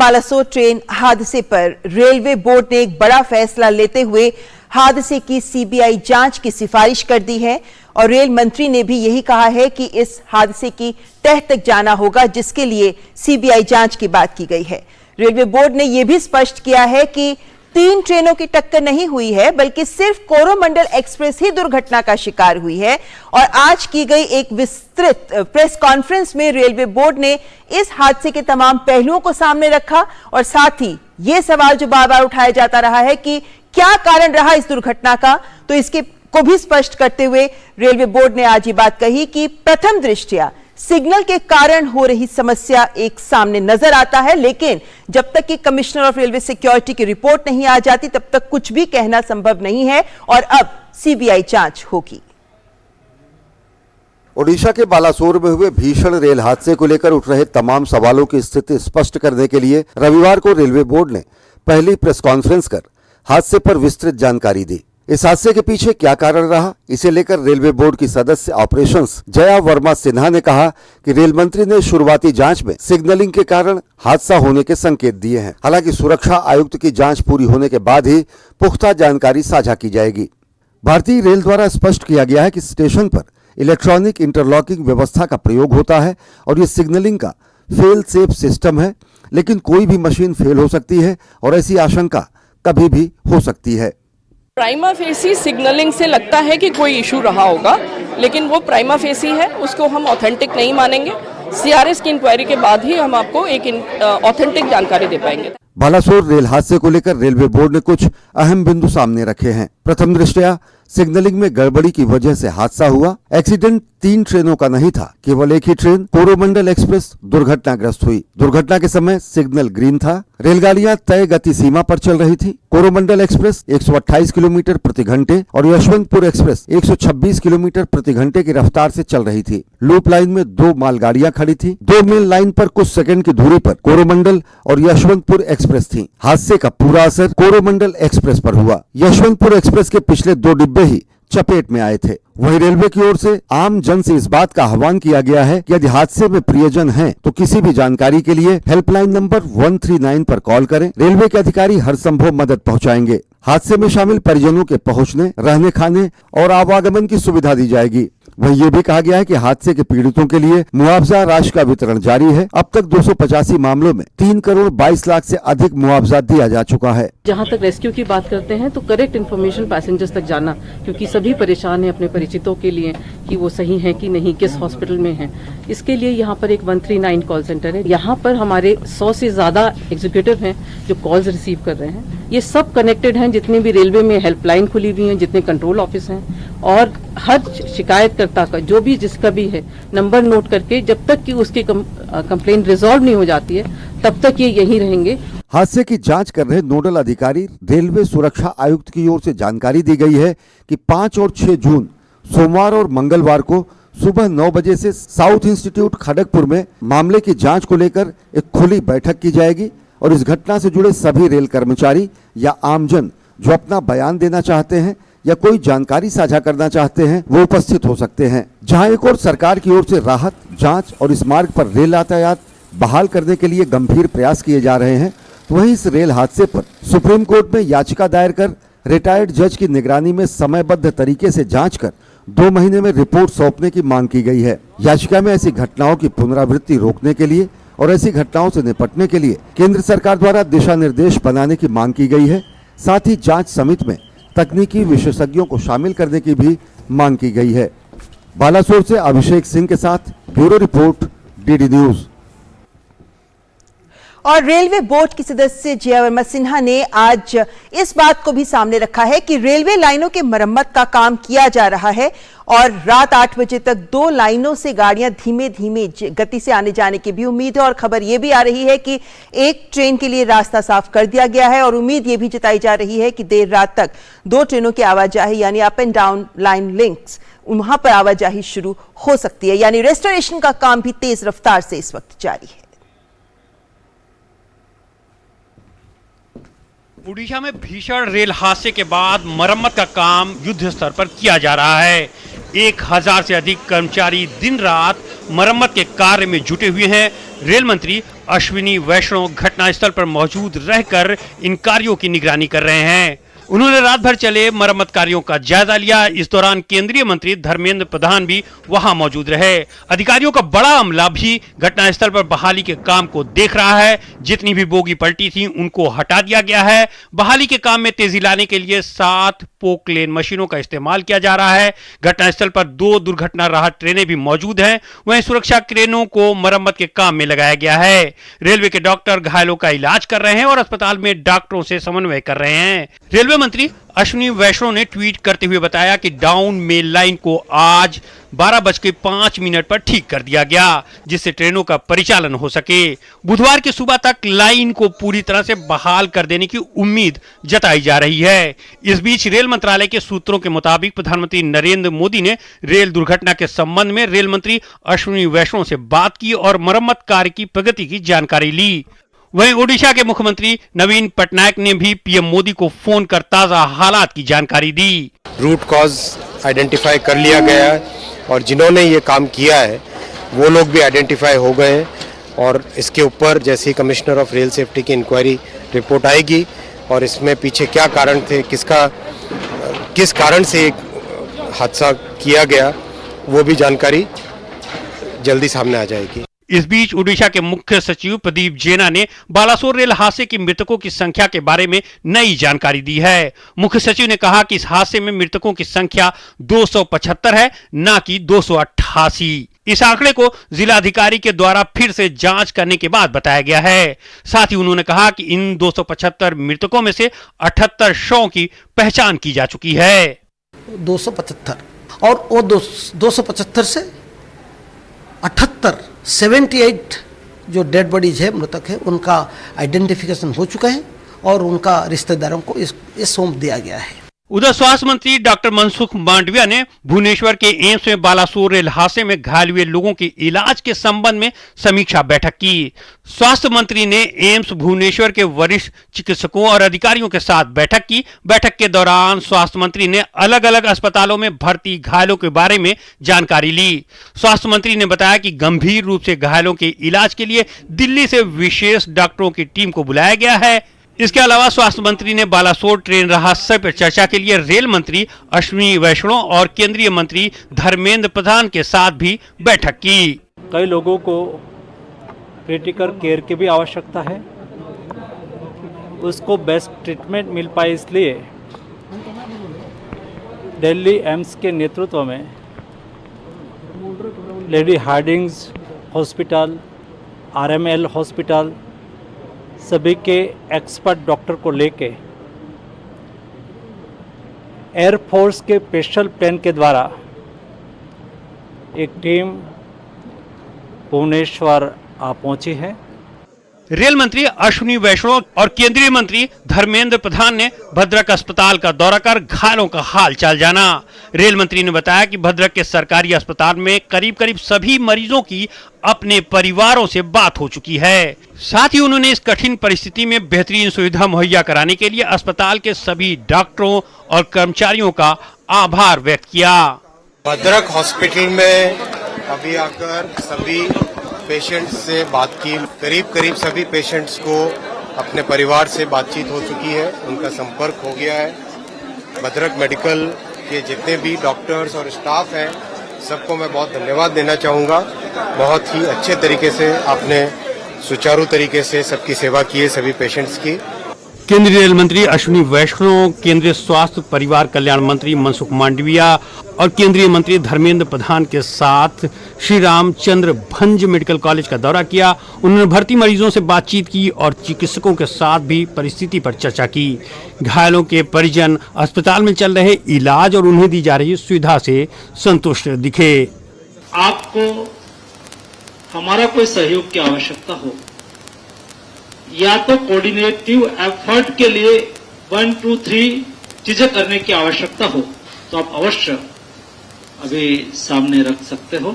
Balasore train हादसे पर railway board ने एक बड़ा फैसला लेते हुए हादसे की सीबीआई जांच की सिफारिश कर दी है और रेल मंत्री ने भी यही कहा है कि इस हादसे की तह तक जाना होगा, जिसके लिए सीबीआई जांच की बात की गई है। रेलवे बोर्ड ने यह भी स्पष्ट किया है कि 3 ट्रेनों की टक्कर नहीं हुई है, बल्कि सिर्फ कोरोमंडल एक्सप्रेस ही दुर्घटना का शिकार हुई है। और आज की गई एक विस्तृत प्रेस कॉन्फ्रेंस में रेलवे बोर्ड ने इस हादसे के तमाम पहलुओं को सामने रखा और साथ ही यह सवाल जो बार बार उठाया जाता रहा है कि क्या कारण रहा इस दुर्घटना का, तो इसके को भी स्पष्ट करते हुए रेलवे बोर्ड ने आज ये बात कही कि प्रथम दृष्टया सिग्नल के कारण हो रही समस्या एक सामने नजर आता है, लेकिन जब तक कि कमिश्नर ऑफ रेलवे सिक्योरिटी की रिपोर्ट नहीं आ जाती तब तक कुछ भी कहना संभव नहीं है और अब सीबीआई जांच होगी। ओडिशा के बालासोर में हुए भीषण रेल हादसे को लेकर उठ रहे तमाम सवालों की स्थिति स्पष्ट करने के लिए रविवार को रेलवे बोर्ड ने पहली प्रेस कॉन्फ्रेंस कर हादसे पर विस्तृत जानकारी दी। इस हादसे के पीछे क्या कारण रहा, इसे लेकर रेलवे बोर्ड की सदस्य ऑपरेशंस जया वर्मा सिन्हा ने कहा कि रेल मंत्री ने शुरुआती जांच में सिग्नलिंग के कारण हादसा होने के संकेत दिए हैं। हालांकि सुरक्षा आयुक्त की जांच पूरी होने के बाद ही पुख्ता जानकारी साझा की जाएगी। भारतीय रेल द्वारा स्पष्ट किया गया है कि स्टेशन पर इलेक्ट्रॉनिक इंटरलॉकिंग व्यवस्था का प्रयोग होता है और ये सिग्नलिंग का फेल सेफ सिस्टम है, लेकिन कोई भी मशीन फेल हो सकती है और ऐसी आशंका कभी भी हो सकती है। प्राइमा फेसी सिग्नलिंग से लगता है कि कोई इशू रहा होगा, लेकिन वो प्राइमा फेसी है, उसको हम ऑथेंटिक नहीं मानेंगे। सीआरएस की इंक्वायरी के बाद ही हम आपको एक ऑथेंटिक जानकारी दे पाएंगे। बालासोर रेल हादसे को लेकर रेलवे बोर्ड ने कुछ अहम बिंदु सामने रखे हैं। प्रथम दृष्टया सिग्नलिंग में गड़बड़ी की वजह से हादसा हुआ। एक्सीडेंट 3 ट्रेनों का नहीं था, केवल एक ही ट्रेन कोरोमंडल एक्सप्रेस दुर्घटनाग्रस्त हुई। दुर्घटना के समय सिग्नल ग्रीन था, रेलगाड़ियां तय गति सीमा पर चल रही थी। कोरोमंडल एक्सप्रेस 128 किलोमीटर प्रति घंटे और यशवंतपुर एक्सप्रेस 126 किलोमीटर प्रति घंटे की रफ्तार से चल रही थी। लूप लाइन में 2 मालगाड़ियां खड़ी थी। 2 मेन लाइन पर कुछ सेकंड की दूरी पर कोरोमंडल और यशवंतपुर एक्सप्रेस थी। हादसे का पूरा असर कोरोमंडल एक्सप्रेस पर हुआ। यशवंतपुर एक्सप्रेस के पिछले 2 डिब्बे ही चपेट में आए थे। वहीं रेलवे की ओर से आम जन से इस बात का आह्वान किया गया है कि यदि हादसे में प्रियजन हैं, तो किसी भी जानकारी के लिए हेल्पलाइन नंबर 139 पर कॉल करें। रेलवे के अधिकारी हर संभव मदद पहुंचाएंगे। हादसे में शामिल परिजनों के पहुंचने, रहने, खाने और आवागमन की सुविधा दी जाएगी। वहीं ये भी कहा गया है कि हादसे के पीड़ितों के लिए मुआवजा राशि का वितरण जारी है। अब तक 285 मामलों में 3 करोड़ 22 लाख से अधिक मुआवजा दिया जा चुका है। जहां तक रेस्क्यू की बात करते हैं तो करेक्ट इन्फॉर्मेशन पैसेंजर्स तक जाना, क्योंकि सभी परेशान हैं अपने परिचितों के लिए कि वो सही हैं कि नहीं, किस हॉस्पिटल में हैं। इसके लिए यहाँ पर एक 139 कॉल सेंटर है। यहाँ पर हमारे 100 से ज्यादा एग्जीक्यूटिव हैं जो कॉल्स रिसीव कर रहे हैं। ये सब कनेक्टेड हैं, जितने भी रेलवे में हेल्पलाइन खुली हुई हैं, जितने कंट्रोल ऑफिस हैं, और हर शिकायतकर्ता का जो भी जिसका भी है नंबर नोट करके जब तक कि उसकी कंप्लेंट रिजॉल्व नहीं हो जाती है तब तक ये यहीं रहेंगे। हादसे की जांच कर रहे नोडल अधिकारी रेलवे सुरक्षा आयुक्त की ओर से जानकारी दी गई है कि 5 और 6 जून सोमवार और मंगलवार को सुबह 9 बजे से साउथ इंस्टीट्यूट खड़गपुर में मामले की जांच को लेकर एक खुली बैठक की जाएगी और इस घटना से जुड़े सभी रेल कर्मचारी या आमजन जो अपना बयान देना चाहते हैं या कोई जानकारी साझा करना चाहते हैं वो उपस्थित हो सकते हैं। जहां एक और सरकार की ओर से राहत, जांच और इस मार्ग पर रेल यातायात बहाल करने के लिए गंभीर प्रयास किए जा रहे हैं, तो वहीं इस रेल हादसे पर सुप्रीम कोर्ट में याचिका दायर कर रिटायर्ड जज की निगरानी में समयबद्ध तरीके से जांच कर 2 महीने में रिपोर्ट सौंपने की मांग की गई है। याचिका में ऐसी घटनाओं की पुनरावृत्ति रोकने के लिए और ऐसी घटनाओं से निपटने के लिए केंद्र सरकार द्वारा दिशा निर्देश बनाने की मांग की गई है। साथ ही जांच समिति में तकनीकी विशेषज्ञों को शामिल करने की भी मांग की गई है। बालासोर से अभिषेक सिंह के साथ ब्यूरो रिपोर्ट, डीडी न्यूज। और रेलवे बोर्ड की सदस्य जया वर्मा सिन्हा ने आज इस बात को भी सामने रखा है कि रेलवे लाइनों के मरम्मत का काम किया जा रहा है और रात 8 बजे तक 2 लाइनों से गाड़ियां धीमे धीमे गति से आने जाने की भी उम्मीद है। और खबर यह भी आ रही है कि एक ट्रेन के लिए रास्ता साफ कर दिया गया है और उम्मीद यह भी जताई जा रही है कि देर रात तक 2 ट्रेनों की आवाजाही यानी up and down line links वहां पर आवाजाही शुरू हो सकती है, यानी रेस्टोरेशन का काम भी तेज रफ्तार से इस वक्त जारी है। उड़ीसा में भीषण रेल हादसे के बाद मरम्मत का काम युद्ध स्तर पर किया जा रहा है। 1000 से अधिक कर्मचारी दिन रात मरम्मत के कार्य में जुटे हुए हैं। रेल मंत्री अश्विनी वैष्णव घटनास्थल पर मौजूद रहकर इन कार्यों की निगरानी कर रहे हैं। उन्होंने रात भर चले मरम्मत कार्यों का जायजा लिया। इस दौरान केंद्रीय मंत्री धर्मेंद्र प्रधान भी वहां मौजूद रहे। अधिकारियों का बड़ा अमला भी घटनास्थल पर बहाली के काम को देख रहा है। जितनी भी बोगी पलटी थी उनको हटा दिया गया है। बहाली के काम में तेजी लाने के लिए 7 पोकलेन मशीनों का इस्तेमाल किया जा रहा है। घटनास्थल पर 2 दुर्घटना राहत ट्रेनें भी मौजूद हैं। वहीं सुरक्षा क्रेनों को मरम्मत के काम में लगाया गया है। रेलवे के डॉक्टर घायलों का इलाज कर रहे हैं और अस्पताल में डॉक्टरों से समन्वय कर रहे हैं। रेलवे मंत्री अश्विनी वैष्णव ने ट्वीट करते हुए बताया कि डाउन मेल लाइन को आज 12:05 पर ठीक कर दिया गया, जिससे ट्रेनों का परिचालन हो सके। बुधवार की सुबह तक लाइन को पूरी तरह से बहाल कर देने की उम्मीद जताई जा रही है। इस बीच रेल मंत्रालय के सूत्रों के मुताबिक प्रधानमंत्री नरेंद्र मोदी ने रेल दुर्घटना के संबंध में रेल मंत्री अश्विनी वैष्णव से बात की और मरम्मत कार्य की प्रगति की जानकारी ली। वहीं ओडिशा के मुख्यमंत्री नवीन पटनायक ने भी पीएम मोदी को फोन कर ताजा हालात की जानकारी दी। रूट कॉज आइडेंटिफाई कर लिया गया है और जिन्होंने ये काम किया है वो लोग भी आइडेंटिफाई हो गए हैं और इसके ऊपर जैसे ही कमिश्नर ऑफ रेल सेफ्टी की इंक्वायरी रिपोर्ट आएगी और इसमें पीछे क्या कारण थे, किस कारण से हादसा किया गया, वो भी जानकारी जल्दी सामने आ जाएगी। इस बीच ओडिशा के मुख्य सचिव प्रदीप जेना ने बालासोर रेल हादसे की मृतकों की संख्या के बारे में नई जानकारी दी है। मुख्य सचिव ने कहा कि इस हादसे में मृतकों की संख्या 275 है, न कि 288। इस आंकड़े को जिलाधिकारी के द्वारा फिर से जांच करने के बाद बताया गया है। साथ ही उन्होंने कहा कि इन 275 मृतकों में से 78 शवों की पहचान की जा चुकी है। 275 और वो 275 से 78 जो डेड बॉडीज है, मृतक है, उनका आइडेंटिफिकेशन हो चुका है और उनका रिश्तेदारों को ये सौंप दिया गया है। उधर स्वास्थ्य मंत्री डॉक्टर मनसुख मांडविया ने भुवनेश्वर के एम्स में बालासोर रेल हादसे में घायल हुए लोगों के इलाज के संबंध में समीक्षा बैठक की। स्वास्थ्य मंत्री ने एम्स भुवनेश्वर के वरिष्ठ चिकित्सकों और अधिकारियों के साथ बैठक की। बैठक के दौरान स्वास्थ्य मंत्री ने अलग अलग अस्पतालों में भर्ती घायलों के बारे में जानकारी ली। स्वास्थ्य मंत्री ने बताया कि गंभीर रूप से घायलों के इलाज के लिए दिल्ली से विशेष डॉक्टरों की टीम को बुलाया गया है। इसके अलावा स्वास्थ्य मंत्री ने बालासोर ट्रेन हादसे पर चर्चा के लिए रेल मंत्री अश्विनी वैष्णव और केंद्रीय मंत्री धर्मेंद्र प्रधान के साथ भी बैठक की। कई लोगों को क्रिटिकल केयर की भी आवश्यकता है, उसको बेस्ट ट्रीटमेंट मिल पाए इसलिए दिल्ली एम्स के नेतृत्व में lady Hardinge hospital, RML hospital, सभी के एक्सपर्ट डॉक्टर को लेके एयरफोर्स के स्पेशल प्लेन के द्वारा एक टीम भुवनेश्वर पहुंची है। रेल मंत्री अश्विनी वैष्णव और केंद्रीय मंत्री धर्मेंद्र प्रधान ने भद्रक अस्पताल का दौरा कर घायलों का हाल चाल जाना। रेल मंत्री ने बताया कि भद्रक के सरकारी अस्पताल में करीब सभी मरीजों की अपने परिवारों से बात हो चुकी है। साथ ही उन्होंने इस कठिन परिस्थिति में बेहतरीन सुविधा मुहैया कराने के लिए अस्पताल के सभी डॉक्टरों और कर्मचारियों का आभार व्यक्त किया। भद्रक हॉस्पिटल में अभी आकर सभी पेशेंट्स से बात की। करीब सभी पेशेंट्स को अपने परिवार से बातचीत हो चुकी है, उनका संपर्क हो गया है। भद्रक मेडिकल के जितने भी डॉक्टर्स और स्टाफ हैं, सबको मैं बहुत धन्यवाद देना चाहूँगा। बहुत ही अच्छे तरीके से आपने सुचारू तरीके से सबकी सेवा की है, सभी पेशेंट्स की। केंद्रीय रेल मंत्री अश्विनी वैष्णव, केंद्रीय स्वास्थ्य परिवार कल्याण मंत्री मनसुख मांडविया और केंद्रीय मंत्री धर्मेंद्र प्रधान के साथ श्री रामचंद्र भंज मेडिकल कॉलेज का दौरा किया। उन्होंने भर्ती मरीजों से बातचीत की और चिकित्सकों के साथ भी परिस्थिति पर चर्चा की। घायलों के परिजन अस्पताल में चल रहे इलाज और उन्हें दी जा रही सुविधा से संतुष्ट दिखे। आपको हमारा कोई सहयोग की आवश्यकता हो या तो कोऑर्डिनेटिव एफर्ट के लिए 1, 2, 3 चीजें करने की आवश्यकता हो तो आप अवश्य अभी सामने रख सकते हो,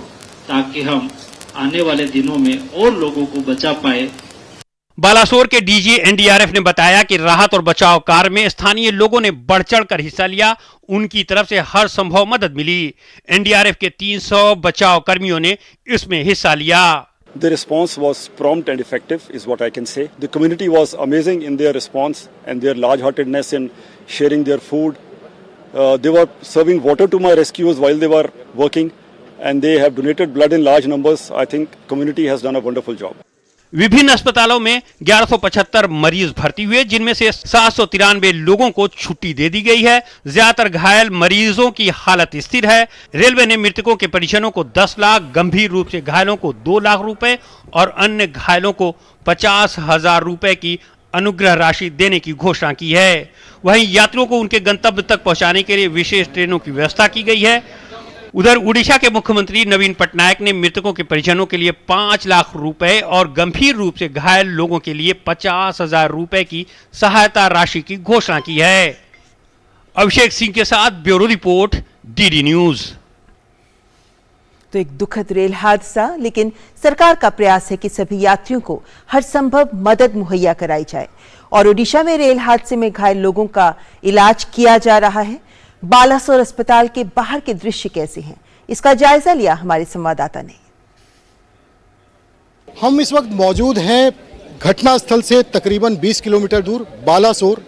ताकि हम आने वाले दिनों में और लोगों को बचा पाए। बालासोर के डीजी एनडीआरएफ ने बताया कि राहत और बचाव कार्य में स्थानीय लोगों ने बढ़ चढ़कर हिस्सा लिया। उनकी तरफ से हर संभव मदद मिली। एनडीआरएफ के 300 बचाव कर्मियों ने इसमें हिस्सा लिया। The response was prompt and effective is what I can say. The community was amazing in their response and their large-heartedness in sharing their food. They were serving water to my rescuers while they were working, and they have donated blood in large numbers. I think community has done a wonderful job. विभिन्न अस्पतालों में 1175 मरीज भर्ती हुए, जिनमें से 793 लोगों को छुट्टी दे दी गई है। ज्यादातर घायल मरीजों की हालत स्थिर है। रेलवे ने मृतकों के परिजनों को 10 लाख, गंभीर रूप से घायलों को 2 लाख रुपए और अन्य घायलों को 50,000 रुपए की अनुग्रह राशि देने की घोषणा की है। वहीं यात्रियों को उनके गंतव्य तक पहुंचाने के लिए विशेष ट्रेनों की व्यवस्था की गई है। उधर उड़ीसा के मुख्यमंत्री नवीन पटनायक ने मृतकों के परिजनों के लिए 5 लाख रुपए और गंभीर रूप से घायल लोगों के लिए 50,000 रुपए की सहायता राशि की घोषणा की है। अभिषेक सिंह के साथ ब्यूरो रिपोर्ट, डीडी न्यूज। तो एक दुखद रेल हादसा, लेकिन सरकार का प्रयास है कि सभी यात्रियों को हर संभव मदद मुहैया कराई जाए। और ओडिशा में रेल हादसे में घायल लोगों का इलाज किया जा रहा है। बालासोर अस्पताल के बाहर के दृश्य कैसे हैं, इसका जायजा लिया हमारे संवाददाता ने। हम इस वक्त मौजूद हैं घटना स्थल से तकरीबन 20 किलोमीटर दूर बालासोर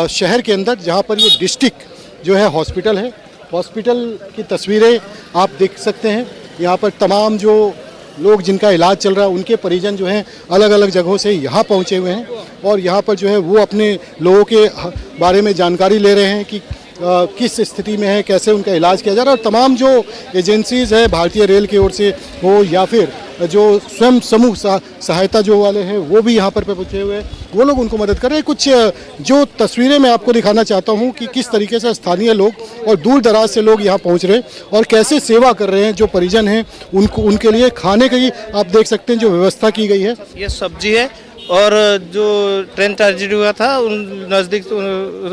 शहर के अंदर, जहां पर ये डिस्ट्रिक्ट जो है हॉस्पिटल है। हॉस्पिटल की तस्वीरें आप देख सकते हैं। यहाँ पर तमाम जो लोग जिनका इलाज चल रहा है, उनके परिजन जो हैं अलग अलग जगहों से यहाँ पहुँचे हुए हैं और यहाँ पर जो है वो अपने लोगों के बारे में जानकारी ले रहे हैं कि किस स्थिति में है, कैसे उनका इलाज किया जा रहा है। और तमाम जो एजेंसीज है भारतीय रेल की ओर से हो या फिर जो स्वयं समूह सहायता जो वाले हैं, वो भी यहाँ पर पहुँचे हुए हैं, वो लोग उनको मदद कर रहे हैं। कुछ जो तस्वीरें मैं आपको दिखाना चाहता हूँ कि किस तरीके से स्थानीय लोग और दूर दराज से लोग यहाँ पहुँच रहे हैं और कैसे सेवा कर रहे हैं। जो परिजन हैं उनको, उनके लिए खाने की आप देख सकते हैं जो व्यवस्था की गई है। ये सब्जी है और जो ट्रेन ट्रेजेडी हुआ था उन नज़दीक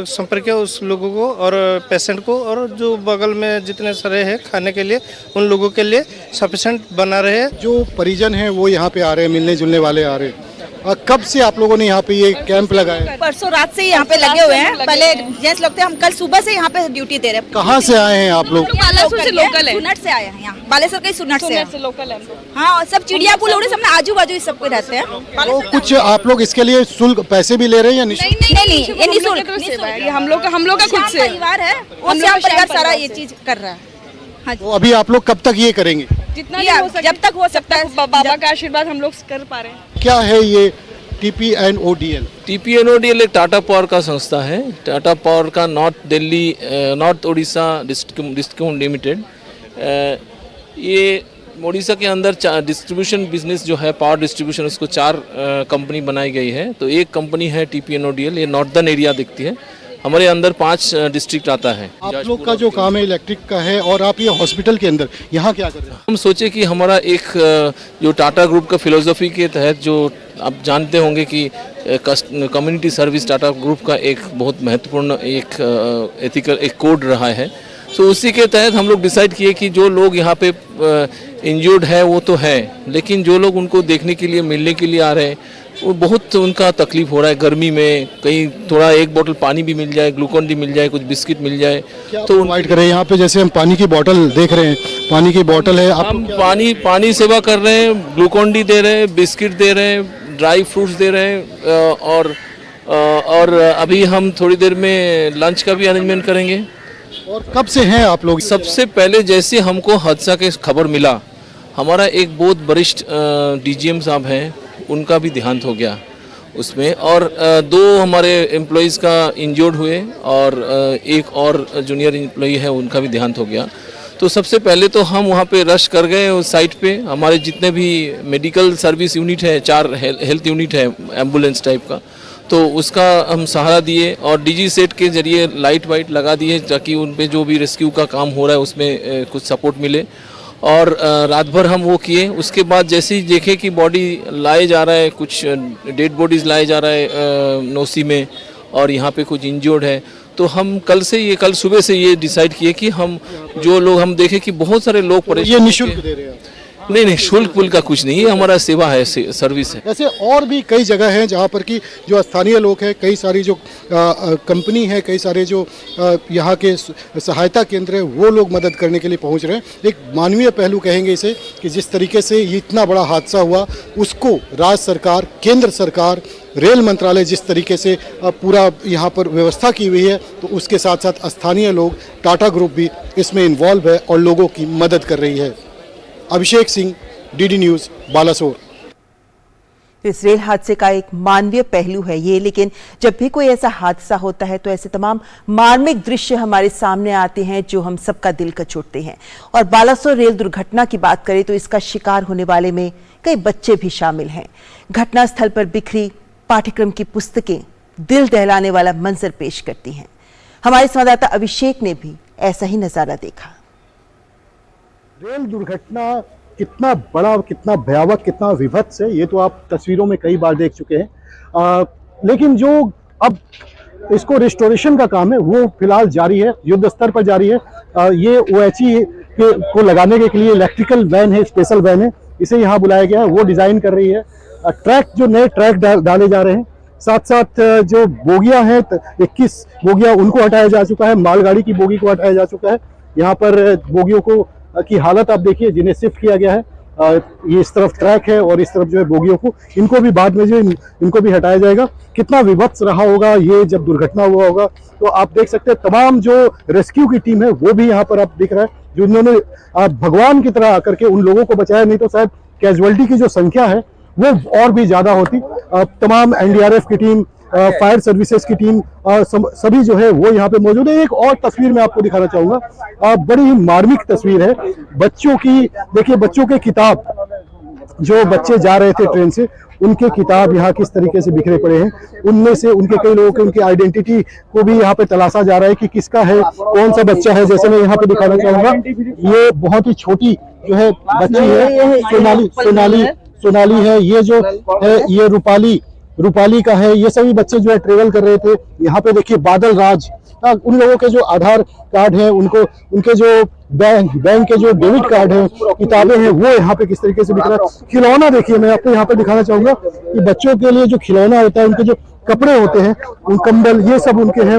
संपर्क किया उस लोगों को और पेशेंट को, और जो बगल में जितने सारे हैं खाने के लिए उन लोगों के लिए सफिशेंट बना रहे हैं। जो परिजन हैं वो यहाँ पे आ रहे हैं, मिलने जुलने वाले आ रहे हैं। कब से आप लोगों ने यहाँ पे ये कैंप लगाया? परसों रात से यहाँ पे लगे हुए हैं। पहले जेंट्स लोग थे, हम कल सुबह से यहाँ पे ड्यूटी दे रहे हैं। कहाँ से आए हैं आप लोग? बालासोर से लोकल है, सुनट से आए हैं यहाँ। बालेश्वर के सुनट से लोकल है। हाँ, और सब चिड़िया पुल उड़े सब आजू बाजू सब कोई रहते हैं। तो कुछ आप लोग इसके लिए शुल्क पैसे भी ले रहे हैं या निःशुल्क? नहीं, ये निःशुल्क हम लोग का खुद से परिवार है, वो श्याम परिवार सारा ये चीज कर रहा है। हाँ, तो अभी आप लोग कब तक ये करेंगे? जितना जब तक हो सकता है, बाबा का आशीर्वाद हम लोग कर पा रहे हैं। क्या है ये TPNODL? TPNODL एक टाटा पावर का संस्था है। टाटा पावर का नॉर्थ उड़ीसा डिस्ट्रिक्ट लिमिटेड। ये उड़ीसा के अंदर डिस्ट्रीब्यूशन बिजनेस जो है, पावर डिस्ट्रीब्यूशन, उसको 4 कंपनी बनाई गई है। तो एक कंपनी है TPNODL, ये नॉर्दर्न एरिया दिखती है। हमारे अंदर 5 डिस्ट्रिक्ट आता है। आप लोग का जो काम है इलेक्ट्रिक का है और आप ये हॉस्पिटल के अंदर यहाँ क्या कर रहे हैं? हम सोचे कि हमारा एक जो टाटा ग्रुप का फिलोसफी के तहत, जो आप जानते होंगे कि कम्युनिटी सर्विस टाटा ग्रुप का एक बहुत महत्वपूर्ण एक एथिकल एक कोड रहा है। तो उसी के तहत हम लोग डिसाइड किए कि जो लोग यहाँ पे इंजर्ड है वो तो है, लेकिन जो लोग उनको देखने के लिए, मिलने के लिए आ रहे हैं, वो बहुत उनका तकलीफ हो रहा है। गर्मी में कहीं थोड़ा एक बोतल पानी भी मिल जाए, ग्लूकोन डी मिल जाए, कुछ बिस्किट मिल जाए तो प्रोवाइड करें। यहाँ पे जैसे हम पानी की बोतल देख रहे हैं, पानी की बोतल है, हम पानी सेवा कर रहे हैं, ग्लूकोन डी दे रहे हैं, बिस्किट दे रहे हैं, ड्राई फ्रूट्स दे रहे हैं और अभी हम थोड़ी देर में लंच का भी अरेंजमेंट करेंगे। और कब से हैं आप लोग? सबसे पहले जैसे हमको हादसा के खबर मिला, हमारा एक बहुत वरिष्ठ DGM साहब हैं, उनका भी देहांत हो गया उसमें, और 2 हमारे एम्प्लॉइज़ का इंजर्ड हुए और एक और जूनियर एम्प्लॉई है, उनका भी देहांत हो गया। तो सबसे पहले तो हम वहाँ पे रश कर गए उस साइट पे। हमारे जितने भी मेडिकल सर्विस यूनिट है, 4 हेल्थ यूनिट है एम्बुलेंस टाइप का, तो उसका हम सहारा दिए और DG सेट के जरिए लाइट वाइट लगा दिए ताकि उन पे जो भी रेस्क्यू का काम हो रहा है उसमें कुछ सपोर्ट मिले। और रात भर हम वो किए। उसके बाद जैसे ही देखे कि बॉडी लाए जा रहा है, कुछ डेड बॉडीज़ लाए जा रहा है नोसी में, और यहाँ पे कुछ इंजर्ड है, तो हम कल सुबह से ये डिसाइड किए कि हम जो लोग हम देखे कि बहुत सारे लोग परेशान। ये निःशुल्क दे रहे हैं? नहीं, शुल्क पुल का कुछ नहीं, ये हमारा सेवा है, सर्विस है। ऐसे और भी कई जगह हैं जहाँ पर कि जो स्थानीय लोग हैं, कई सारी जो कंपनी है, कई सारे जो यहाँ के सहायता केंद्र है, वो लोग मदद करने के लिए पहुँच रहे हैं। एक मानवीय पहलू कहेंगे इसे कि जिस तरीके से ये इतना बड़ा हादसा हुआ उसको राज्य सरकार, केंद्र सरकार, रेल मंत्रालय जिस तरीके से पूरा यहाँ पर व्यवस्था की हुई है, तो उसके साथ साथ स्थानीय लोग, टाटा ग्रुप भी इसमें इन्वॉल्व है और लोगों की मदद कर रही है। Abhishek Singh, DD news, Balasore. इस रेल हादसे का एक मानवीय पहलू है ये, लेकिन जब भी कोई ऐसा हादसा होता है तो ऐसे तमाम मार्मिक दृश्य हमारे सामने आते हैं जो हम सबका दिल कचोटते हैं। और बालासोर रेल दुर्घटना की बात करें तो इसका शिकार होने वाले में कई बच्चे भी शामिल हैं। घटनास्थल पर बिखरी पाठ्यक्रम की पुस्तकें दिल दहलाने वाला मंजर पेश करती हैं। हमारे संवाददाता अभिषेक ने भी ऐसा ही नजारा देखा। रेल दुर्घटना कितना बड़ा, कितना भयावह, कितना विभत्स है, ये तो आप तस्वीरों में कई बार देख चुके हैं। लेकिन जो अब इसको रिस्टोरेशन का काम है वो फिलहाल जारी है, युद्ध स्तर पर जारी है। ये OHE को लगाने के लिए इलेक्ट्रिकल वैन है, स्पेशल वैन है, इसे यहाँ बुलाया गया है, वो डिज़ाइन कर रही है। ट्रैक, जो नए ट्रैक डाले जा रहे हैं, साथ साथ जो बोगियां हैं 21 बोगियां उनको हटाया जा चुका है, मालगाड़ी की बोगी को हटाया जा चुका है। यहाँ पर बोगियों को की हालत आप देखिए, जिन्हें शिफ्ट किया गया है। ये इस तरफ ट्रैक है और इस तरफ जो है बोगियों को, इनको भी बाद में जो इनको भी हटाया जाएगा। कितना विभत्स रहा होगा ये जब दुर्घटना हुआ होगा। तो आप देख सकते हैं तमाम जो रेस्क्यू की टीम है वो भी यहाँ पर आप दिख रहा है, जो उन्होंने भगवान की तरह आकर के उन लोगों को बचाया, नहीं तो शायद कैजुअलिटी की जो संख्या है वो और भी ज्यादा होती। तमाम NDRF की टीम, फायर सर्विसेज की टीम, सभी जो है वो यहाँ पे मौजूद है। एक और तस्वीर मैं आपको दिखाना चाहूंगा, बड़ी ही मार्मिक तस्वीर है बच्चों की। देखिए बच्चों के किताब, जो बच्चे जा रहे थे ट्रेन से, उनके किताब यहाँ किस तरीके से बिखरे पड़े हैं। उनमें से उनके कई लोगों के, उनकी आइडेंटिटी को भी यहाँ पे तलाशा जा रहा है कि किसका है, कौन सा बच्चा है। जैसे मैं यहाँ पे दिखाना चाहूंगा, ये बहुत ही छोटी जो है बच्ची है, सोनाली है, ये जो है ये रूपाली का है। ये सभी बच्चे जो है ट्रेवल कर रहे थे। यहाँ पे देखिए बादल राज, उन लोगों के जो आधार कार्ड हैं, उनको उनके जो बैंक के जो डेबिट कार्ड हैं, किताबें हैं, वो यहाँ पे किस तरीके से बिखरा। खिलौना देखिए, मैं आपको यहाँ पे दिखाना चाहूंगा कि बच्चों के लिए जो खिलौना होता है, उनके जो कपड़े होते हैं, उन कंबल, ये सब उनके हैं।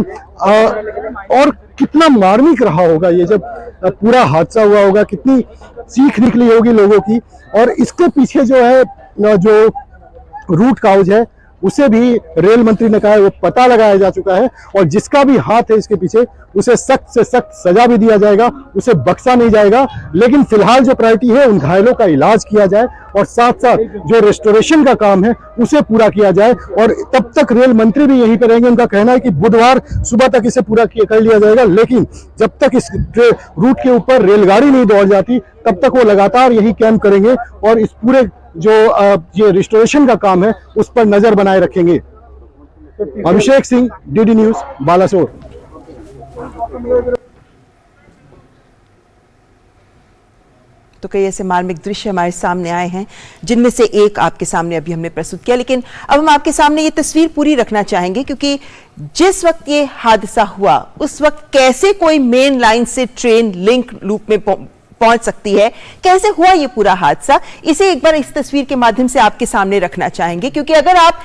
और कितना मार्मिक रहा होगा ये जब पूरा हादसा हुआ होगा, कितनी सीख निकली होगी लोगों की। और इसके पीछे जो है जो रूट काउज है, उसे भी रेल मंत्री ने कहा है वो पता लगाया जा चुका है, और जिसका भी हाथ है इसके पीछे उसे सख्त से सख्त सजा भी दिया जाएगा, उसे बख्शा नहीं जाएगा। लेकिन फिलहाल जो प्रायोरिटी है उन घायलों का इलाज किया जाए और साथ साथ जो रेस्टोरेशन का काम है उसे पूरा किया जाए। और तब तक रेल मंत्री भी यहीं पर रहेंगे। उनका कहना है कि बुधवार सुबह तक इसे पूरा कर लिया जाएगा, लेकिन जब तक इस रूट के ऊपर रेलगाड़ी नहीं दौड़ जाती तब तक वो लगातार यही कैंप करेंगे और इस पूरे जो ये रिस्टोरेशन का काम है उस पर नजर बनाए रखेंगे। Abhishek Singh, DD news, Balasore. तो कई ऐसे मार्मिक दृश्य हमारे सामने आए हैं, जिनमें से एक आपके सामने अभी हमने प्रस्तुत किया। लेकिन अब हम आपके सामने ये तस्वीर पूरी रखना चाहेंगे, क्योंकि जिस वक्त ये हादसा हुआ उस वक्त कैसे कोई मेन लाइन से ट्रेन लिंक लूप में पहुंच सकती है, कैसे हुआ ये पूरा हादसा, इसे एक बार इस तस्वीर के माध्यम से आपके सामने रखना चाहेंगे। क्योंकि अगर आप